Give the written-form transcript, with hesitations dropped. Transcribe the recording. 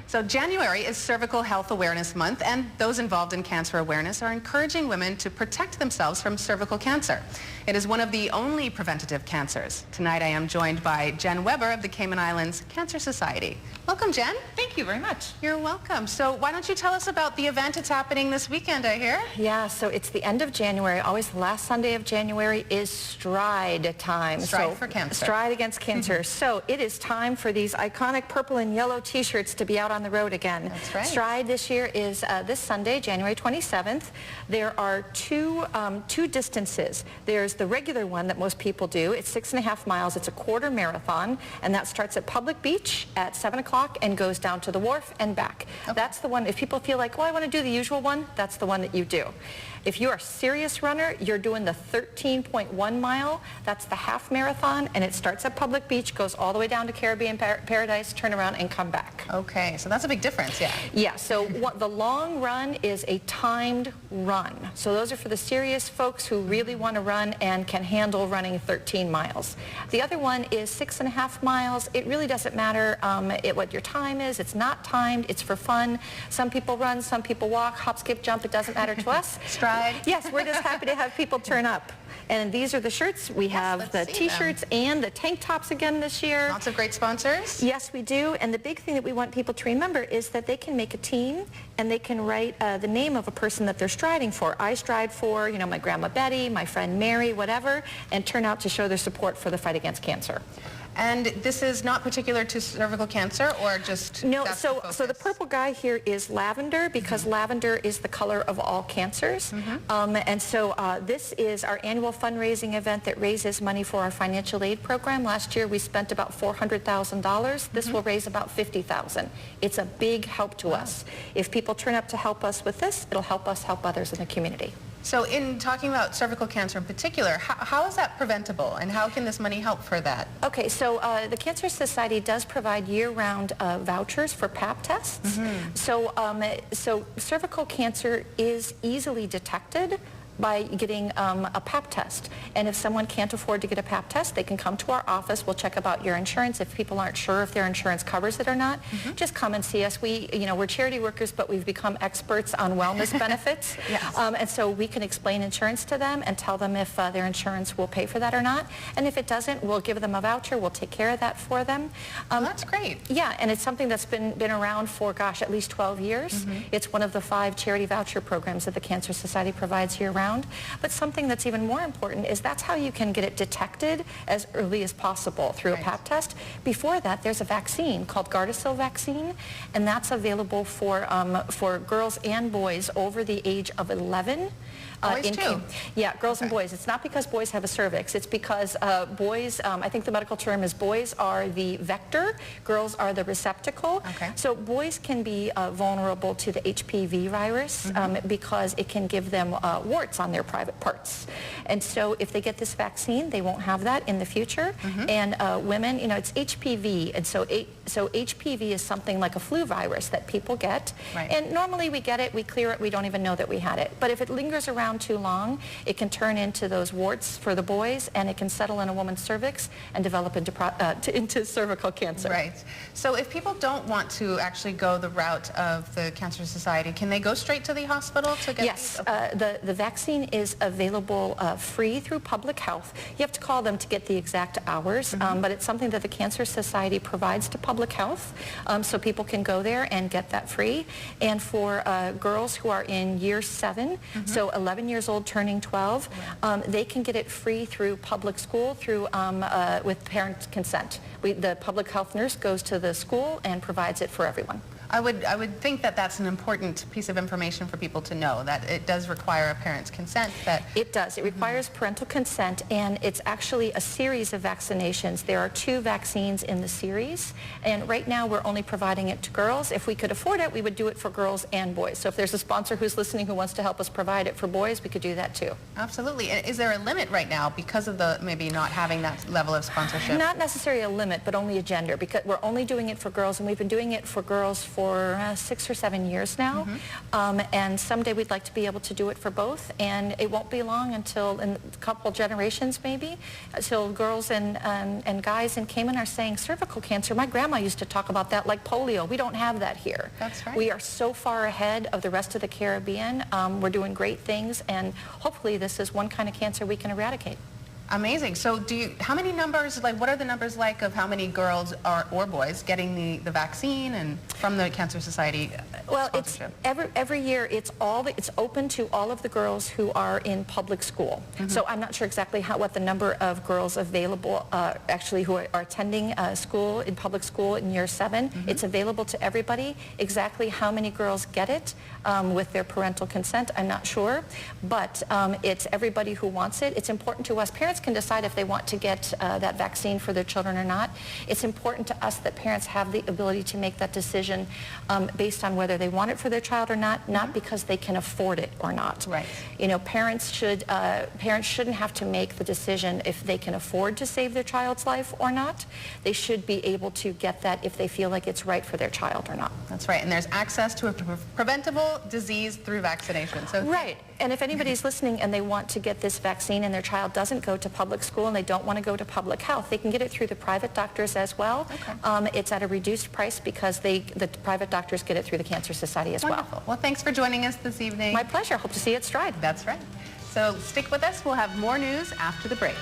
So January is Cervical Health Awareness Month, and those involved in cancer awareness are encouraging women to protect themselves from cervical cancer. It is one of the only preventative cancers. Tonight I am joined by Jen Weber of the Cayman Islands Cancer Society. Welcome, Jen. Thank you very much. You're welcome. So why don't you tell us about the event? It's happening this weekend, I hear. Yeah, so it's the end of January. Always the last Sunday of January is Stride time. Stride for cancer. Stride against cancer. So it is time for these iconic purple and yellow t-shirts to be out on the road again. That's right. Stride this year is this Sunday, January 27th. There are two distances. There's the regular one that most people do. It's 6.5 miles. It's a quarter marathon, and that starts at Public Beach at 7 o'clock and goes down to the wharf and back. Okay. That's the one, if people feel like, well, I want to do the usual one, that's the one that you do. If you're a serious runner, you're doing the 13.1 mile. That's the half marathon, and it starts at Public Beach, goes all the way down to Caribbean Paradise, turn around and come back. Okay, so that's a big difference, yeah. Yeah, so the long run is a timed run. So those are for the serious folks who really want to run and can handle running 13 miles. The other one is 6.5 miles. It really doesn't matter what your time is. It's not timed. It's for fun. Some people run, some people walk, hop, skip, jump. It doesn't matter to us. Stride. Yes, we're just happy to have people turn up. And these are the shirts. We have the t-shirts and the tank tops again this year. Lots of great sponsors. Yes, we do. And the big thing that we want people to remember is that they can make a team and they can write the name of a person that they're striding for. I stride for, my Grandma Betty, my friend Mary, whatever, and turn out to show their support for the fight against cancer. And this is not particular to cervical cancer, or just... No, so the purple guy here is lavender, because lavender is the color of all cancers. And so this is our annual fundraising event that raises money for our financial aid program. Last year we spent about $400,000. This will raise about $50,000. It's a big help to us. If people turn up to help us with this, it'll help us help others in the community. So in talking about cervical cancer in particular, how is that preventable, and how can this money help for that? Okay, so the Cancer Society does provide year-round vouchers for Pap tests. So cervical cancer is easily detected by getting a Pap test. And if someone can't afford to get a Pap test, they can come to our office. We'll check about your insurance. If people aren't sure if their insurance covers it or not, just come and see us. We're charity workers, but we've become experts on wellness benefits. Yes. And so we can explain insurance to them and tell them if their insurance will pay for that or not. And if it doesn't, we'll give them a voucher. We'll take care of that for them. Well, that's great. Yeah, and it's something that's been around for, gosh, at least 12 years. It's one of the 5 charity voucher programs that the Cancer Society provides year-round. But something that's even more important is that's how you can get it detected as early as possible through a Pap test. Before that, there's a vaccine called Gardasil vaccine, and that's available for girls and boys over the age of 11. Boys too? Yeah, girls and boys. It's not because boys have a cervix. It's because boys, I think the medical term is boys are the vector, girls are the receptacle. Okay. So boys can be vulnerable to the HPV virus because it can give them warts on their private parts. And so if they get this vaccine, they won't have that in the future. And women, it's HPV. And so HPV is something like a flu virus that people get. Right. And normally we get it, we clear it, we don't even know that we had it. But if it lingers around too long, it can turn into those warts for the boys, and it can settle in a woman's cervix and develop into cervical cancer. Right. So if people don't want to actually go the route of the Cancer Society, can they go straight to the hospital to get Yes. these? Okay. The vaccine is available free through public health. You have to call them to get the exact hours, but it's something that the Cancer Society provides to public health, so people can go there and get that free. And for girls who are in year 7, so 11 years old turning 12, they can get it free through public school with parent consent. The public health nurse goes to the school and provides it for everyone. I would think that that's an important piece of information for people to know, that it does require a parent's consent. It does. It requires parental consent, and it's actually a series of vaccinations. There are 2 vaccines in the series, and right now we're only providing it to girls. If we could afford it, we would do it for girls and boys. So if there's a sponsor who's listening who wants to help us provide it for boys, we could do that too. Absolutely. And is there a limit right now because of maybe not having that level of sponsorship? Not necessarily a limit, but only a gender, because we're only doing it for girls, and we've been doing it for girls for 6 or 7 years now, and someday we'd like to be able to do it for both, and it won't be long until, in a couple generations maybe, until girls and guys in Cayman are saying cervical cancer. My grandma used to talk about that like polio. We don't have that here. That's right. We are so far ahead of the rest of the Caribbean. We're doing great things, and hopefully this is one kind of cancer we can eradicate. Amazing. So how many numbers, like what are the numbers like of how many girls or boys getting the vaccine and from the Cancer Society sponsorship? It's every year it's open to all of the girls who are in public school. So I'm not sure exactly what the number of girls available actually who are attending school in public school in year 7. It's available to everybody. Exactly how many girls get it with their parental consent, I'm not sure, but it's everybody who wants it. It's important to us. Parents can decide if they want to get that vaccine for their children or not. It's important to us that parents have the ability to make that decision based on whether they want it for their child or not because they can afford it or not. Right. You know, parents shouldn't have to make the decision if they can afford to save their child's life or not. They should be able to get that if they feel like it's right for their child or not. That's right, and there's access to a preventable disease through vaccination. So right, and if anybody's listening and they want to get this vaccine and their child doesn't go to public school and they don't want to go to public health, they can get it through the private doctors as well. Okay. It's at a reduced price because the private doctors get it through the Cancer Society as Wonderful. Well, thanks for joining us this evening. My pleasure. Hope to see you at Stride. That's right. So stick with us. We'll have more news after the break.